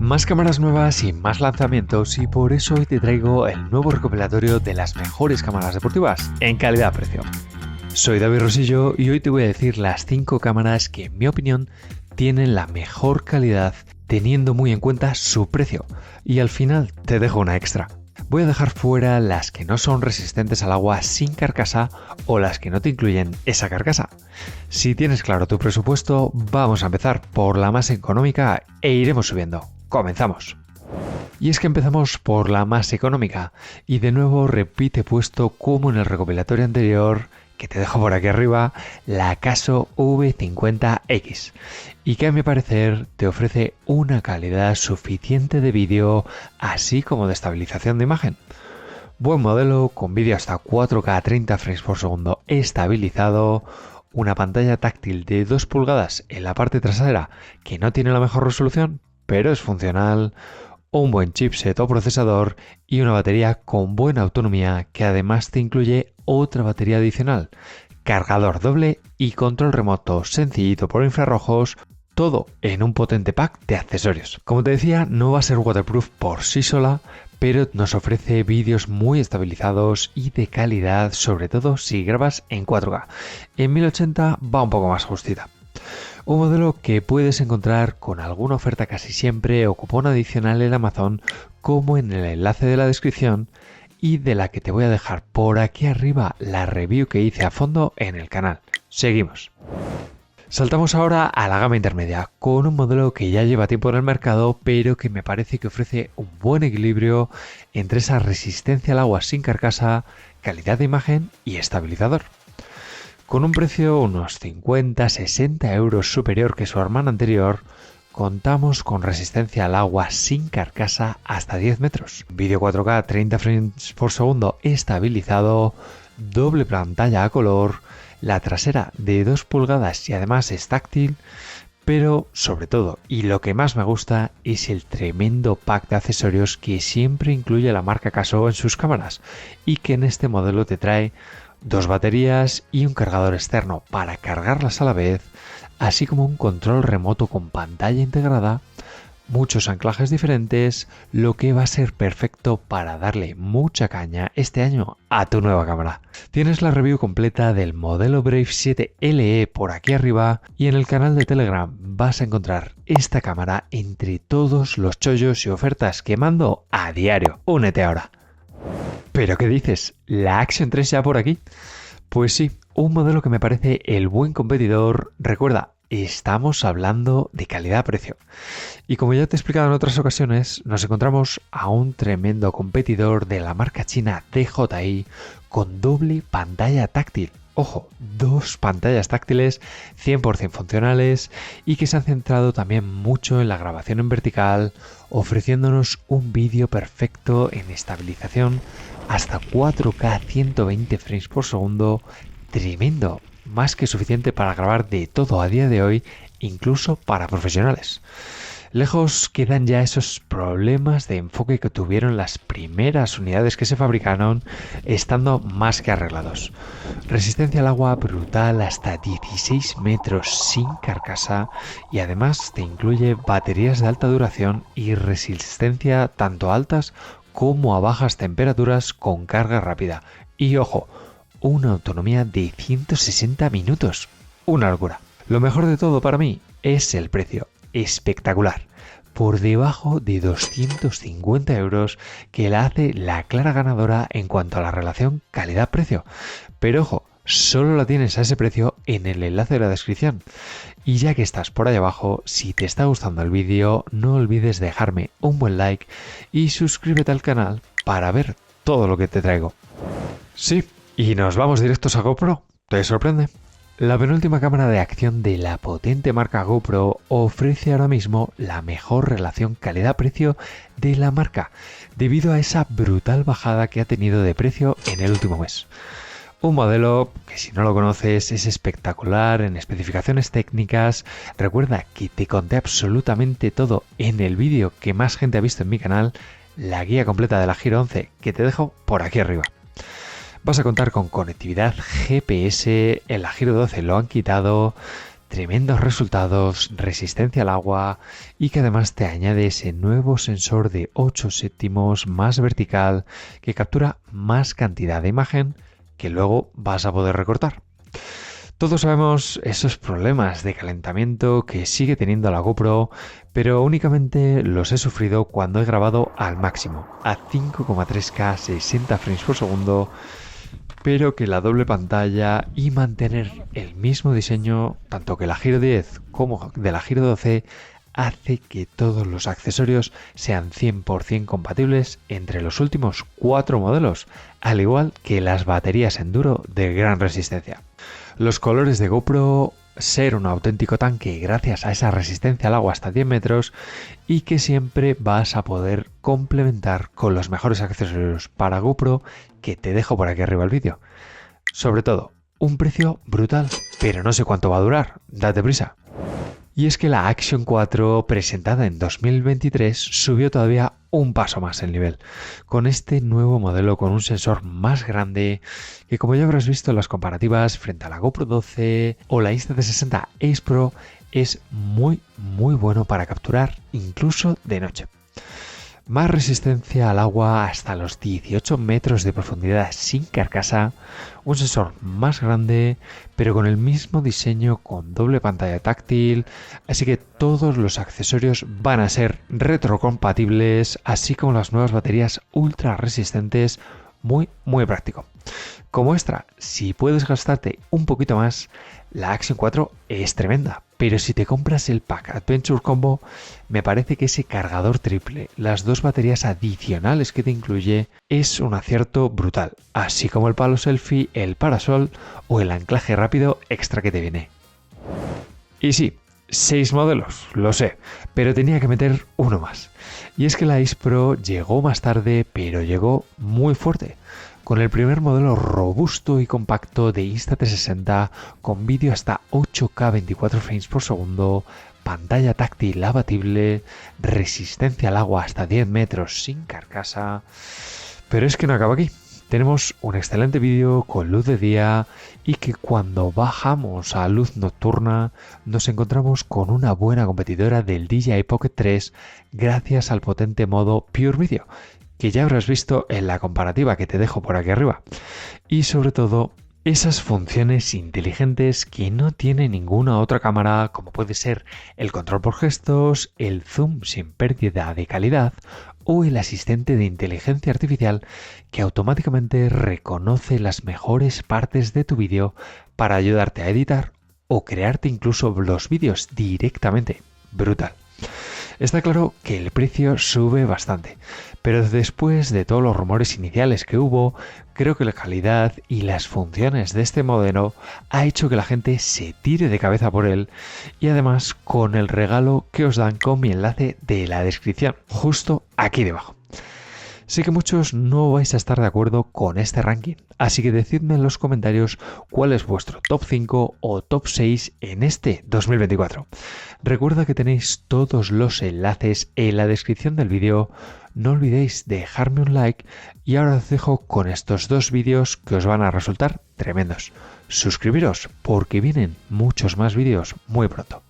Más cámaras nuevas y más lanzamientos, y por eso hoy te traigo el nuevo recopilatorio de las mejores cámaras deportivas en calidad-precio. Soy David Rosillo y hoy te voy a decir las 5 cámaras que en mi opinión tienen la mejor calidad teniendo muy en cuenta su precio, y al final te dejo una extra. Voy a dejar fuera las que no son resistentes al agua sin carcasa o las que no te incluyen esa carcasa. Si tienes claro tu presupuesto, vamos a empezar por la más económica e iremos subiendo. ¡Comenzamos! Y es que empezamos por la más económica, y de nuevo repite puesto como en el recopilatorio anterior, que te dejo por aquí arriba, la Caso V50X, y que a mi parecer te ofrece una calidad suficiente de vídeo, así como de estabilización de imagen. Buen modelo, con vídeo hasta 4K a 30 frames por segundo estabilizado, una pantalla táctil de 2 pulgadas en la parte trasera que no tiene la mejor resolución, pero es funcional, un buen chipset o procesador y una batería con buena autonomía que además te incluye otra batería adicional, cargador doble y control remoto sencillito por infrarrojos, todo en un potente pack de accesorios. Como te decía, no va a ser waterproof por sí sola, pero nos ofrece vídeos muy estabilizados y de calidad, sobre todo si grabas en 4K. En 1080 va un poco más justita. Un modelo que puedes encontrar con alguna oferta casi siempre o cupón adicional en Amazon, como en el enlace de la descripción, y de la que te voy a dejar por aquí arriba la review que hice a fondo en el canal. Seguimos. Saltamos ahora a la gama intermedia, con un modelo que ya lleva tiempo en el mercado, pero que me parece que ofrece un buen equilibrio entre esa resistencia al agua sin carcasa, calidad de imagen y estabilizador. Con un precio unos 50-60 euros superior que su hermano anterior, contamos con resistencia al agua sin carcasa hasta 10 metros, vídeo 4K 30 frames por segundo estabilizado, doble pantalla a color, la trasera de 2 pulgadas y además es táctil, pero sobre todo, y lo que más me gusta, es el tremendo pack de accesorios que siempre incluye la marca Caso en sus cámaras y que en este modelo te trae 2 baterías y un cargador externo para cargarlas a la vez, así como un control remoto con pantalla integrada, muchos anclajes diferentes, lo que va a ser perfecto para darle mucha caña este año a tu nueva cámara. Tienes la review completa del modelo Brave 7 LE por aquí arriba, y en el canal de Telegram vas a encontrar esta cámara entre todos los chollos y ofertas que mando a diario. Únete ahora. ¿Pero qué dices? ¿La Action 3 ya por aquí? Pues sí, un modelo que me parece el buen competidor. Recuerda, estamos hablando de calidad-precio. Y como ya te he explicado en otras ocasiones, nos encontramos a un tremendo competidor de la marca china DJI con doble pantalla táctil. Ojo, 2 pantallas táctiles 100% funcionales y que se han centrado también mucho en la grabación en vertical, ofreciéndonos un vídeo perfecto en estabilización hasta 4K 120 frames por segundo, tremendo, más que suficiente para grabar de todo a día de hoy, incluso para profesionales. Lejos quedan ya esos problemas de enfoque que tuvieron las primeras unidades que se fabricaron, estando más que arreglados. Resistencia al agua brutal hasta 16 metros sin carcasa, y además te incluye baterías de alta duración y resistencia tanto a altas como a bajas temperaturas con carga rápida. Y ojo, una autonomía de 160 minutos. Una locura. Lo mejor de todo para mí es el precio. Espectacular, por debajo de 250 euros, que la hace la clara ganadora en cuanto a la relación calidad-precio. Pero ojo, solo la tienes a ese precio en el enlace de la descripción. Y ya que estás por ahí abajo, si te está gustando el vídeo, no olvides dejarme un buen like y suscríbete al canal para ver todo lo que te traigo. Sí, y nos vamos directos a GoPro. ¿Te sorprende? La penúltima cámara de acción de la potente marca GoPro ofrece ahora mismo la mejor relación calidad-precio de la marca, debido a esa brutal bajada que ha tenido de precio en el último mes. Un modelo que, si no lo conoces, es espectacular en especificaciones técnicas. Recuerda que te conté absolutamente todo en el vídeo que más gente ha visto en mi canal, la guía completa de la Giro 11, que te dejo por aquí arriba. Vas a contar con conectividad GPS, en la Giro 12 lo han quitado, tremendos resultados, resistencia al agua y que además te añade ese nuevo sensor de 8 séptimos más vertical que captura más cantidad de imagen que luego vas a poder recortar. Todos sabemos esos problemas de calentamiento que sigue teniendo la GoPro, pero únicamente los he sufrido cuando he grabado al máximo, a 5,3K 60 frames por segundo, pero que la doble pantalla y mantener el mismo diseño, tanto que la Giro 10 como de la Giro 12, hace que todos los accesorios sean 100% compatibles entre los últimos 4 modelos, al igual que las baterías enduro de gran resistencia. Los colores de GoPro, ser un auténtico tanque gracias a esa resistencia al agua hasta 10 metros y que siempre vas a poder complementar con los mejores accesorios para GoPro que te dejo por aquí arriba el vídeo. Sobre todo, un precio brutal, pero no sé cuánto va a durar, date prisa. Y es que la Action 4 presentada en 2023 subió todavía un paso más el nivel, con este nuevo modelo con un sensor más grande que, como ya habrás visto en las comparativas frente a la GoPro 12 o la Insta360 Ace Pro, es muy bueno para capturar incluso de noche. Más resistencia al agua hasta los 18 metros de profundidad sin carcasa, un sensor más grande pero con el mismo diseño con doble pantalla táctil, así que todos los accesorios van a ser retrocompatibles, así como las nuevas baterías ultra resistentes, muy práctico. Como extra, si puedes gastarte un poquito más, la Action 4 es tremenda, pero si te compras el pack Adventure Combo, me parece que ese cargador triple, las 2 baterías adicionales que te incluye, es un acierto brutal, así como el palo selfie, el parasol o el anclaje rápido extra que te viene. Y sí, 6 modelos, lo sé, pero tenía que meter uno más. Y es que la Ace Pro llegó más tarde, pero llegó muy fuerte, con el primer modelo robusto y compacto de Insta360 con vídeo hasta 8K 24 frames por segundo, pantalla táctil abatible, resistencia al agua hasta 10 metros sin carcasa. Pero es que no acaba aquí. Tenemos un excelente vídeo con luz de día y que cuando bajamos a luz nocturna nos encontramos con una buena competidora del DJI Pocket 3 gracias al potente modo Pure Video, que ya habrás visto en la comparativa que te dejo por aquí arriba. Y sobre todo, esas funciones inteligentes que no tiene ninguna otra cámara, como puede ser el control por gestos, el zoom sin pérdida de calidad o el asistente de inteligencia artificial que automáticamente reconoce las mejores partes de tu vídeo para ayudarte a editar o crearte incluso los vídeos directamente. Brutal. Está claro que el precio sube bastante, pero después de todos los rumores iniciales que hubo, creo que la calidad y las funciones de este modelo ha hecho que la gente se tire de cabeza por él, y además con el regalo que os dan con mi enlace de la descripción, justo aquí debajo. Sé que muchos no vais a estar de acuerdo con este ranking, así que decidme en los comentarios cuál es vuestro top 5 o top 6 en este 2024. Recuerda que tenéis todos los enlaces en la descripción del vídeo, no olvidéis dejarme un like y ahora os dejo con estos 2 vídeos que os van a resultar tremendos. Suscribiros porque vienen muchos más vídeos muy pronto.